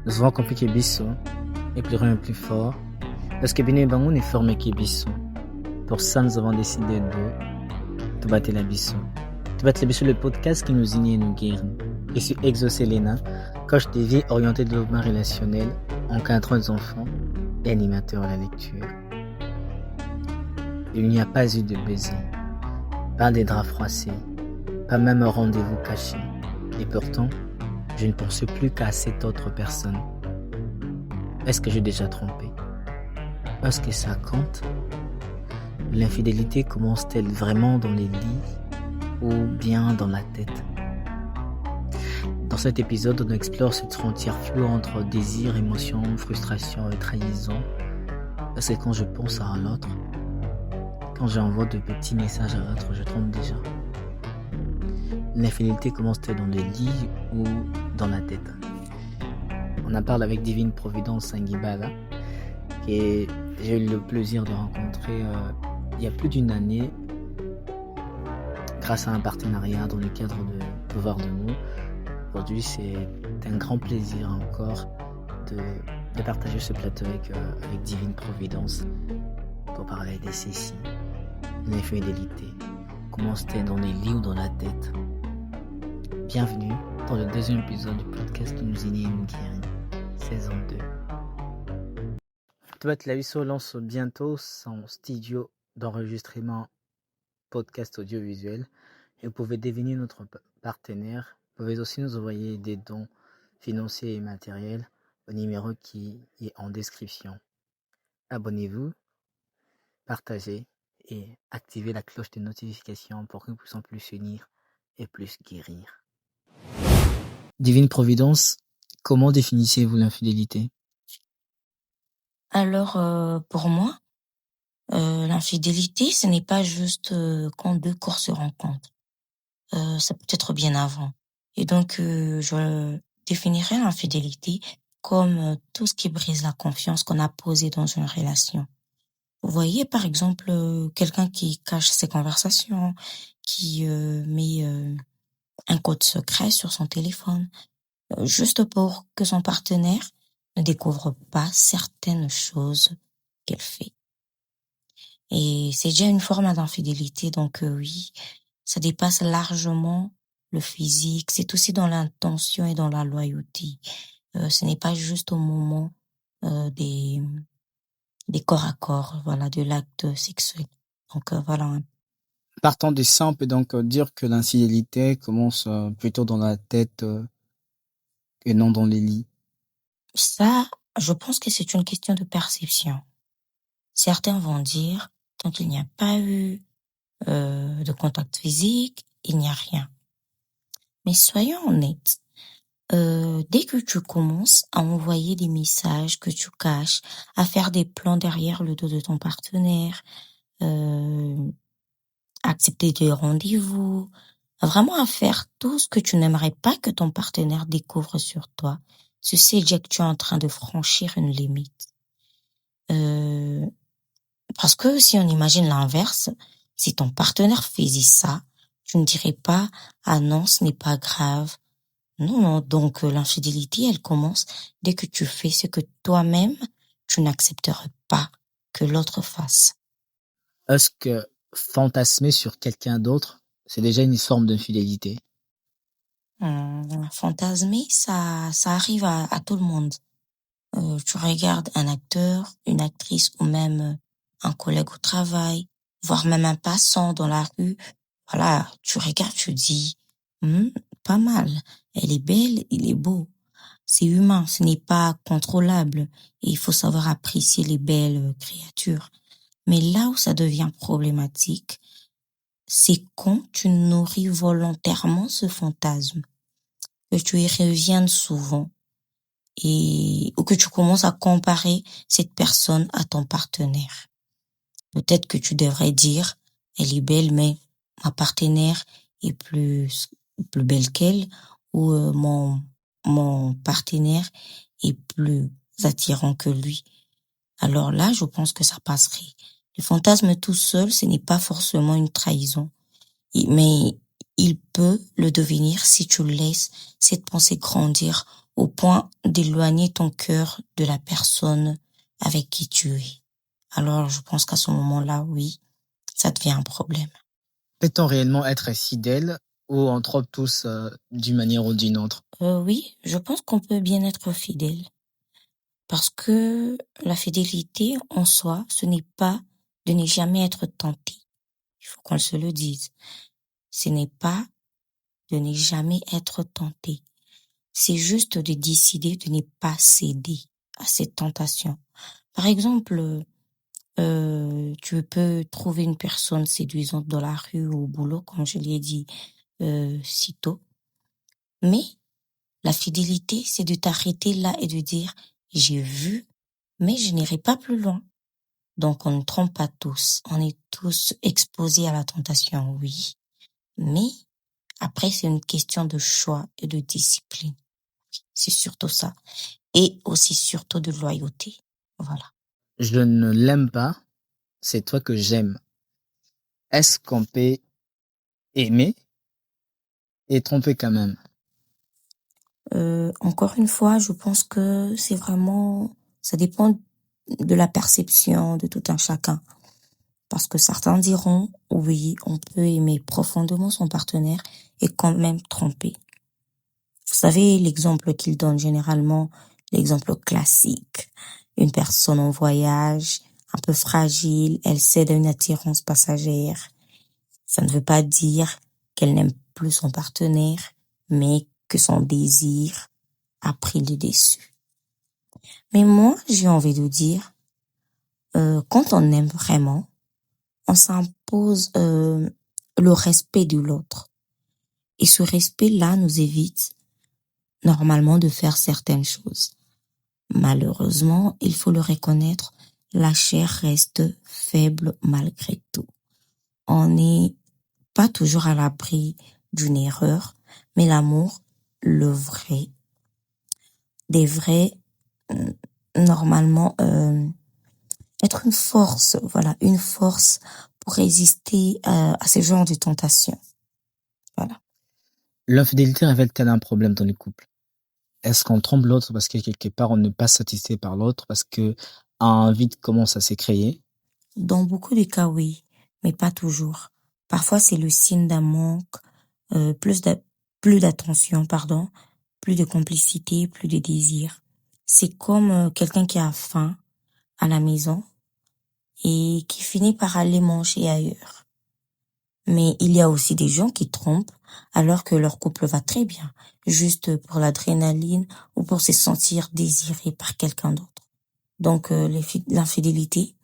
Nous avons compris que biso est plus rien plus fort. Parce que Bine Bangoun est formé que biso. Pour ça, nous avons décidé de te battre la biso. Te battre la biso, le podcast qui nous unit et nous guérit. Je suis Exo Selena, coach de vie orienté développement relationnel, encadrant des enfants et animateur à la lecture. Il n'y a pas eu de baiser, pas des draps froissés, pas même un rendez-vous caché. Et pourtant, je ne pensais plus qu'à cette autre personne. Est-ce que j'ai déjà trompé? Est-ce que ça compte? L'infidélité commence-t-elle vraiment dans les lits ou bien dans la tête? Dans cet épisode, on explore cette frontière floue entre désir, émotion, frustration et trahison. Parce que quand je pense à l'autre, quand j'envoie de petits messages à l'autre, je trompe déjà. L'infidélité commence-t-elle dans les lits ou dans la tête? On en parle avec Divine Providence Sangibala, que j'ai eu le plaisir de rencontrer il y a plus d'une année grâce à un partenariat dans le cadre de Pouvoir de mots. Aujourd'hui, c'est un grand plaisir encore de partager ce plateau avec Divine Providence pour parler de ceci, l'infidélité. Commence-t-elle dans les lits ou dans la tête? Bienvenue dans le deuxième épisode du podcast qui nous unit et nous guérit, saison 2. Tubat Laviso lance bientôt son studio d'enregistrement podcast audiovisuel et vous pouvez devenir notre partenaire. Vous pouvez aussi nous envoyer des dons financiers et matériels au numéro qui est en description. Abonnez-vous, partagez et activez la cloche de notification pour que nous puissions plus unir et plus guérir. Divine Providence, comment définissez-vous l'infidélité? Alors, pour moi, l'infidélité, ce n'est pas juste quand deux corps se rencontrent. Ça peut être bien avant. Et donc, je définirais l'infidélité comme tout ce qui brise la confiance qu'on a posée dans une relation. Vous voyez, par exemple, quelqu'un qui cache ses conversations, qui met un code secret sur son téléphone, juste pour que son partenaire ne découvre pas certaines choses qu'elle fait. Et c'est déjà une forme d'infidélité, donc oui, ça dépasse largement le physique, c'est aussi dans l'intention et dans la loyauté. Ce n'est pas juste au moment des corps à corps, voilà, de l'acte sexuel. Donc voilà. Partant de ça, on peut donc dire que l'infidélité commence plutôt dans la tête et non dans les lits. Ça, je pense que c'est une question de perception. Certains vont dire, tant qu'il n'y a pas eu de contact physique, il n'y a rien. Mais soyons honnêtes, dès que tu commences à envoyer des messages que tu caches, à faire des plans derrière le dos de ton partenaire, accepter des rendez-vous, vraiment à faire tout ce que tu n'aimerais pas que ton partenaire découvre sur toi, tu sais déjà que tu es en train de franchir une limite. Parce que si on imagine l'inverse, si ton partenaire faisait ça, tu ne dirais pas « Ah non, ce n'est pas grave ». Non, donc l'infidélité, elle commence dès que tu fais ce que toi-même, tu n'accepterais pas que l'autre fasse. Est-ce que fantasmer sur quelqu'un d'autre, c'est déjà une forme d'infidélité? Fantasmer, ça arrive à tout le monde. Tu regardes un acteur, une actrice ou même un collègue au travail, voire même un passant dans la rue. Voilà, tu regardes, tu dis, pas mal. Elle est belle, il est beau. C'est humain, ce n'est pas contrôlable. Et il faut savoir apprécier les belles créatures. Mais là où ça devient problématique, c'est quand tu nourris volontairement ce fantasme, que tu y reviennes souvent, ou que tu commences à comparer cette personne à ton partenaire. Peut-être que tu devrais dire, elle est belle, mais ma partenaire est plus belle qu'elle, ou mon partenaire est plus attirant que lui. Alors là, je pense que ça passerait. Le fantasme tout seul, ce n'est pas forcément une trahison, mais il peut le devenir si tu laisses cette pensée grandir au point d'éloigner ton cœur de la personne avec qui tu es. Alors, je pense qu'à ce moment-là, oui, ça devient un problème. Peut-on réellement être fidèle ou on trompe tous d'une manière ou d'une autre? Oui, je pense qu'on peut bien être fidèle. Parce que la fidélité en soi, ce n'est pas de ne jamais être tenté. Il faut qu'on se le dise. Ce n'est pas de ne jamais être tenté. C'est juste de décider de ne pas céder à cette tentation. Par exemple, tu peux trouver une personne séduisante dans la rue ou au boulot, comme je l'ai dit si tôt. Mais la fidélité, c'est de t'arrêter là et de dire, j'ai vu, mais je n'irai pas plus loin. Donc, on ne trompe pas tous. On est tous exposés à la tentation, oui. Mais après, c'est une question de choix et de discipline. C'est surtout ça. Et aussi surtout de loyauté. Voilà. Je ne l'aime pas, c'est toi que j'aime. Est-ce qu'on peut aimer et tromper quand même? Encore une fois, je pense que c'est vraiment, ça dépend de la perception de tout un chacun. Parce que certains diront, oui, on peut aimer profondément son partenaire et quand même tromper. Vous savez, l'exemple qu'il donne généralement, l'exemple classique. Une personne en voyage, un peu fragile, elle cède à une attirance passagère. Ça ne veut pas dire qu'elle n'aime plus son partenaire, mais que son désir a pris le dessus. Mais moi, j'ai envie de dire, quand on aime vraiment, on s'impose le respect de l'autre. Et ce respect-là nous évite normalement de faire certaines choses. Malheureusement, il faut le reconnaître, la chair reste faible malgré tout. On n'est pas toujours à l'abri d'une erreur, mais l'amour, le vrai, des vrais, normalement, être une force, voilà, une force pour résister à ce genre de tentation. Voilà. L'infidélité révèle-t-elle un problème dans les couples? Est-ce qu'on trompe l'autre parce que quelque part on n'est pas satisfait par l'autre, parce que un vide commence à se créer? Dans beaucoup de cas, oui, mais pas toujours. Parfois, c'est le signe d'un manque, plus d'attention, pardon, plus de complicité, plus de désir. C'est comme quelqu'un qui a faim à la maison et qui finit par aller manger ailleurs. Mais il y a aussi des gens qui trompent alors que leur couple va très bien, juste pour l'adrénaline ou pour se sentir désiré par quelqu'un d'autre. Donc, l'infidélité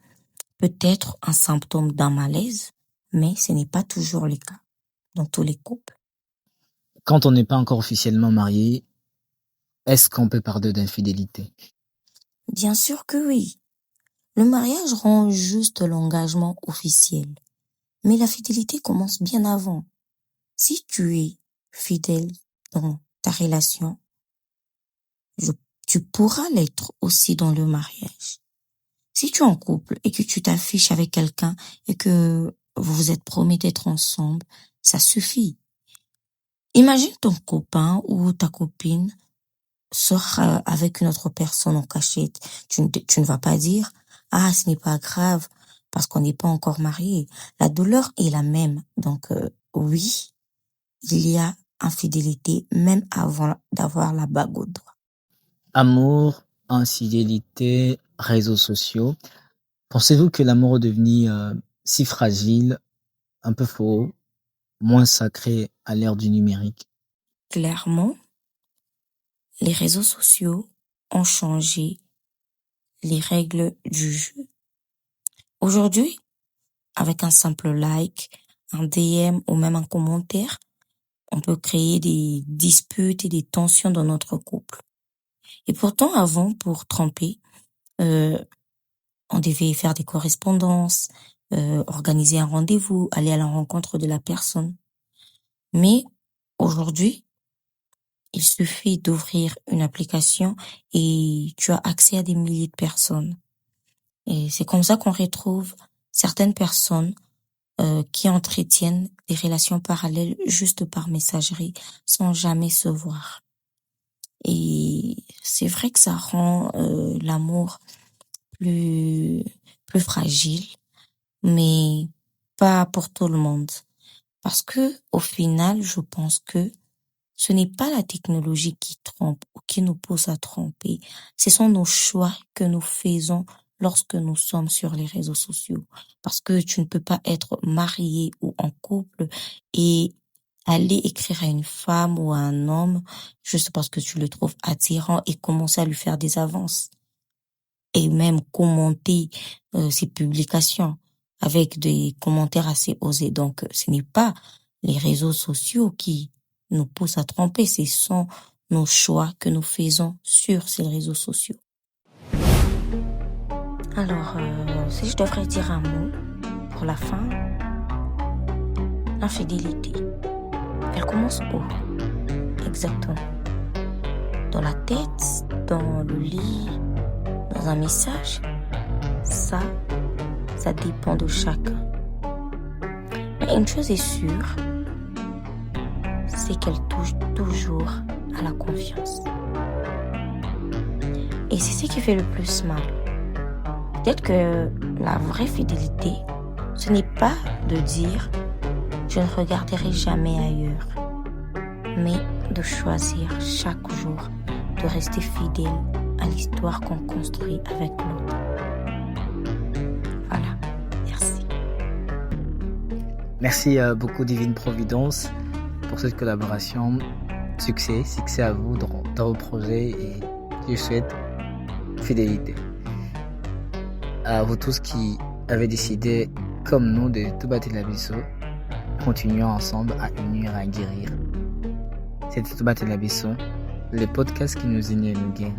peut être un symptôme d'un malaise, mais ce n'est pas toujours le cas dans tous les couples. Quand on n'est pas encore officiellement marié, est-ce qu'on peut parler d'infidélité? Bien sûr que oui. Le mariage rend juste l'engagement officiel. Mais la fidélité commence bien avant. Si tu es fidèle dans ta relation, tu pourras l'être aussi dans le mariage. Si tu es en couple et que tu t'affiches avec quelqu'un et que vous vous êtes promis d'être ensemble, ça suffit. Imagine ton copain ou ta copine sort avec une autre personne en cachette. Tu ne vas pas dire, ah, ce n'est pas grave parce qu'on n'est pas encore marié. La douleur est la même. Donc, oui, il y a infidélité même avant d'avoir la bague au doigt. Amour, infidélité, réseaux sociaux. Pensez-vous que l'amour est devenu si fragile, un peu faux, moins sacré à l'ère du numérique? Clairement, les réseaux sociaux ont changé les règles du jeu. Aujourd'hui, avec un simple like, un DM ou même un commentaire, on peut créer des disputes et des tensions dans notre couple. Et pourtant, avant, pour tromper, on devait faire des correspondances, organiser un rendez-vous, aller à la rencontre de la personne. Mais aujourd'hui, il suffit d'ouvrir une application et tu as accès à des milliers de personnes. Et c'est comme ça qu'on retrouve certaines personnes qui entretiennent des relations parallèles juste par messagerie sans jamais se voir. Et c'est vrai que ça rend l'amour plus fragile, mais pas pour tout le monde. Parce que au final, je pense que ce n'est pas la technologie qui trompe ou qui nous pousse à tromper. Ce sont nos choix que nous faisons lorsque nous sommes sur les réseaux sociaux. Parce que tu ne peux pas être marié ou en couple et aller écrire à une femme ou à un homme juste parce que tu le trouves attirant et commencer à lui faire des avances. Et même commenter ses publications avec des commentaires assez osés. Donc, ce n'est pas les réseaux sociaux qui nous poussent à tromper, ce sont nos choix que nous faisons sur ces réseaux sociaux. Alors, si je devrais dire un mot pour la fin, l'infidélité. Elle commence où? Exactement. Dans la tête, dans le lit, dans un message? Ça dépend de chacun. Mais une chose est sûre, c'est qu'elle touche toujours à la confiance. Et c'est ce qui fait le plus mal. Peut-être que la vraie fidélité, ce n'est pas de dire « je ne regarderai jamais ailleurs », mais de choisir chaque jour de rester fidèle à l'histoire qu'on construit avec l'autre. Voilà, merci. Merci beaucoup Divine Providence pour cette collaboration. Succès à vous dans vos projets et je souhaite fidélité. À vous tous qui avez décidé, comme nous, de tout battre l'abysso, continuons ensemble à unir, à guérir. C'était tout battre l'abysso, le podcast qui nous unit et nous guérit.